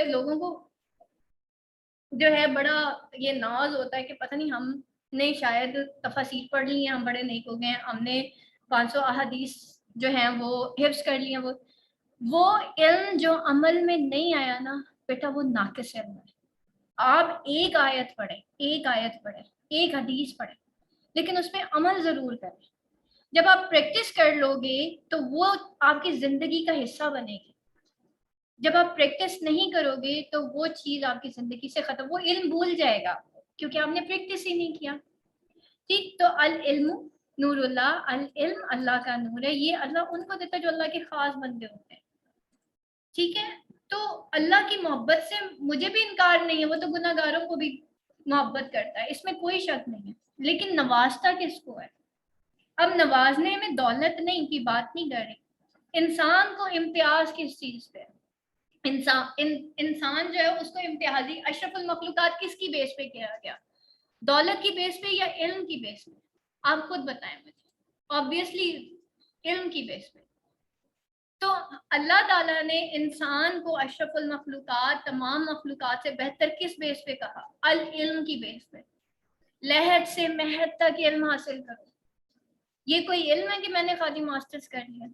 لوگوں کو جو ہے بڑا یہ ناز ہوتا ہے کہ پتہ نہیں ہم نے شاید تفاسیر پڑھ لی ہیں، ہم بڑے نیک ہو گئے ہیں، ہم نے 500 احادیث جو ہیں وہ حفظ کر لی ہیں. وہ علم جو عمل میں نہیں آیا نا بیٹا، وہ ناقص علم ہے. آپ ایک آیت پڑھیں، ایک حدیث پڑھیں، لیکن اس پہ عمل ضرور کریں. جب آپ پریکٹس کر لو گے تو وہ آپ کی زندگی کا حصہ بنے گی. جب آپ پریکٹس نہیں کرو گے تو وہ چیز آپ کی زندگی سے ختم، وہ علم بھول جائے گا کیونکہ آپ نے پریکٹس ہی نہیں کیا. ٹھیک، تو العلم نور اللہ، العلم اللہ کا نور ہے. یہ اللہ ان کو دیتا ہے جو اللہ کے خاص بندے ہوتے ہیں. ٹھیک ہے، تو اللہ کی محبت سے مجھے بھی انکار نہیں ہے، وہ تو گناہ گاروں کو بھی محبت کرتا ہے، اس میں کوئی شک نہیں ہے. لیکن نوازتا کس کو ہے؟ اب نوازنے میں دولت نہیں کی بات نہیں کر رہی. انسان کو امتیاز کس چیز پہ؟ انسان جو ہے اس کو امتیازی اشرف المخلوقات کس کی بیس پہ کیا گیا؟ دولت کی بیس پہ یا علم کی بیس پہ؟ آپ خود بتائیں مجھے. آبویسلی علم کی بیس پہ. تو اللہ تعالیٰ نے انسان کو اشرف المخلوقات، تمام مخلوقات سے بہتر کس بیس پہ کہا؟ العلم کی بیس پہ. لہد سے مہد تک علم حاصل کرو. یہ کوئی علم ہے کہ میں نے خالی ماسٹرز کر لیا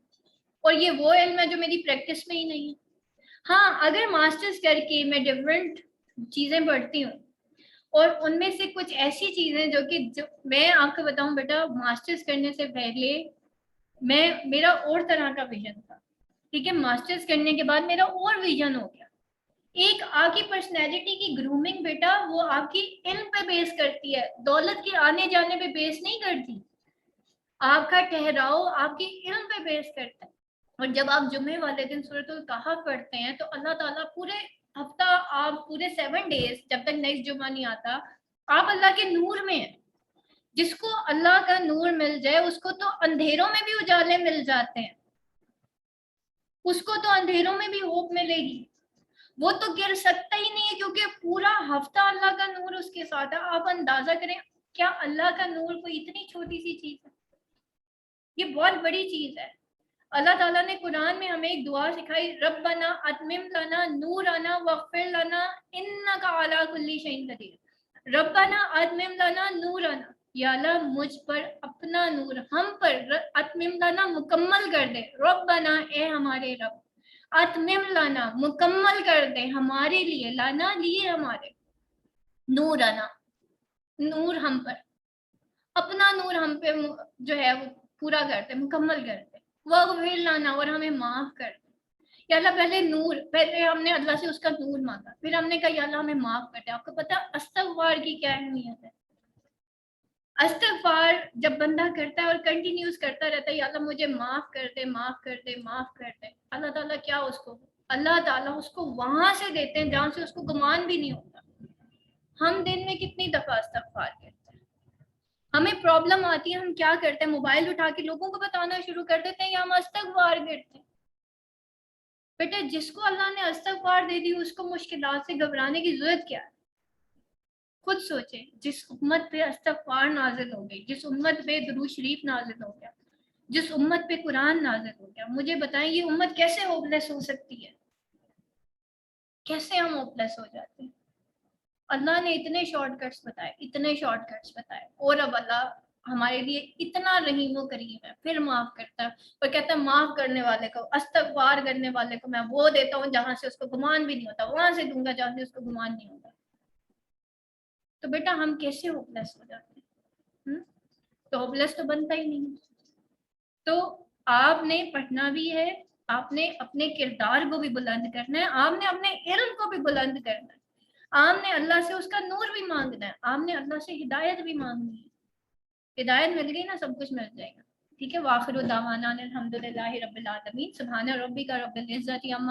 اور یہ وہ علم ہے جو میری پریکٹس میں ہی نہیں ہے؟ ہاں، اگر ماسٹرز کر کے میں ڈفرینٹ چیزیں پڑھتی ہوں اور ان میں سے کچھ ایسی چیزیں جو میں آپ کو بتاؤں بیٹا، ماسٹرز کرنے سے پہلے میرا اور طرح کا ویژن تھا. ٹھیک ہے، ماسٹرز کرنے کے بعد میرا اور ویژن ہو گیا. ایک آپ کی پرسنالٹی کی گرومنگ بیٹا وہ آپ کی علم پہ بیس کرتی ہے، دولت کے آنے جانے پہ بیس نہیں کرتی. آپ کا ٹھہراؤ آپ کی علم پہ بیس کرتا ہے. اور جب آپ جمعے والے دن سورۃ الکہف پڑھتے ہیں تو اللہ تعالیٰ پورے ہفتہ، آپ پورے 7 ڈیز جب تک نیکسٹ جمعہ نہیں آتا، آپ اللہ کے نور میں ہیں. جس کو اللہ کا نور مل جائے اس کو تو اندھیروں میں بھی اجالے مل جاتے ہیں، اس کو تو اندھیروں میں بھی ہوپ ملے گی. وہ تو گر سکتا ہی نہیں ہے کیونکہ پورا ہفتہ اللہ کا نور اس کے ساتھ ہے. آپ اندازہ کریں کیا اللہ کا نور کوئی اتنی چھوٹی سی چیز ہے؟ یہ بہت بڑی چیز ہے. اللہ تعالیٰ نے قرآن میں ہمیں ایک دعا سکھائی، ربنا اتمم لنا نورنا واغفر لنا انک علی کل شیء قدیر. ربنا اتمم لنا نورنا، یا اللہ مجھ پر اپنا نور، ہم پر اتمم لنا مکمل کر دے. ربنا اے ہمارے رب، اتمم لنا مکمل کر دے ہمارے لیے، لانا لیے ہمارے، نورنا نور ہم پر، اپنا نور ہم پہ جو ہے وہ پورا کرتے، مکمل کرتے. وغفر لنا، اور ہمیں معاف کر دے. یا اللہ پہلے ہم نے اللہ سے اس کا نور مانگا، پھر ہم نے کہا یا اللہ ہمیں معاف کر دے. آپ کو پتا استغفار کی کیا اہمیت ہے؟ استغفار جب بندہ کرتا ہے اور کنٹینیوس کرتا رہتا ہے، یا اللہ مجھے معاف کر دے، معاف کر دے، معاف کر دے، اللہ تعالیٰ کیا اللہ تعالیٰ اس کو وہاں سے دیتے ہیں جہاں سے اس کو گمان بھی نہیں ہوتا. ہم دن میں کتنی دفعہ استغفار کرتے ہیں؟ ہمیں پرابلم آتی ہے، ہم کیا کرتے ہیں؟ موبائل اٹھا کے لوگوں کو بتانا شروع کر دیتے ہیں یا ہم استغفار کرتے ہیں؟ بیٹا جس کو اللہ نے استغفار دے دی اس کو مشکلات سے گھبرانے کی ضرورت کیا ہے؟ خود سوچیں. جس امت پہ استغفار نازل ہو گئی، جس امت پہ درود شریف نازل ہو گیا، جس امت پہ قرآن نازل ہو گیا، مجھے بتائیں یہ امت کیسے ہوپلیس ہو سکتی ہے؟ کیسے ہم ہوپلیس ہو جاتے ہیں؟ اللہ نے اتنے شارٹ کٹس بتائے اور اب اللہ ہمارے لیے اتنا رحیم و کریم ہے، پھر معاف کرتا ہے اور کہتا ہے معاف کرنے والے کو، استغفار کرنے والے کو میں وہ دیتا ہوں جہاں سے اس کو گمان بھی نہیں ہوتا، وہاں سے دوں گا جہاں سے اس کو گمان نہیں ہوتا. تو بیٹا ہم کیسے ہوپلیس ہو جاتے ہیں؟ تو ہوپلیس تو بنتا ہی نہیں. تو آپ نے پڑھنا بھی ہے، آپ نے اپنے کردار کو بھی بلند کرنا ہے، آپ نے اپنے علم کو بھی بلند کرنا ہے، آپ نے اللہ سے اس کا نور بھی مانگنا ہے، آپ نے اللہ سے ہدایت بھی مانگنی ہے. ہدایت مل گئی نا سب کچھ مل جائے گا. ٹھیک ہے، وآخر دعوانا الحمدللہ رب العالمین. سبحان ربک رب العزت عما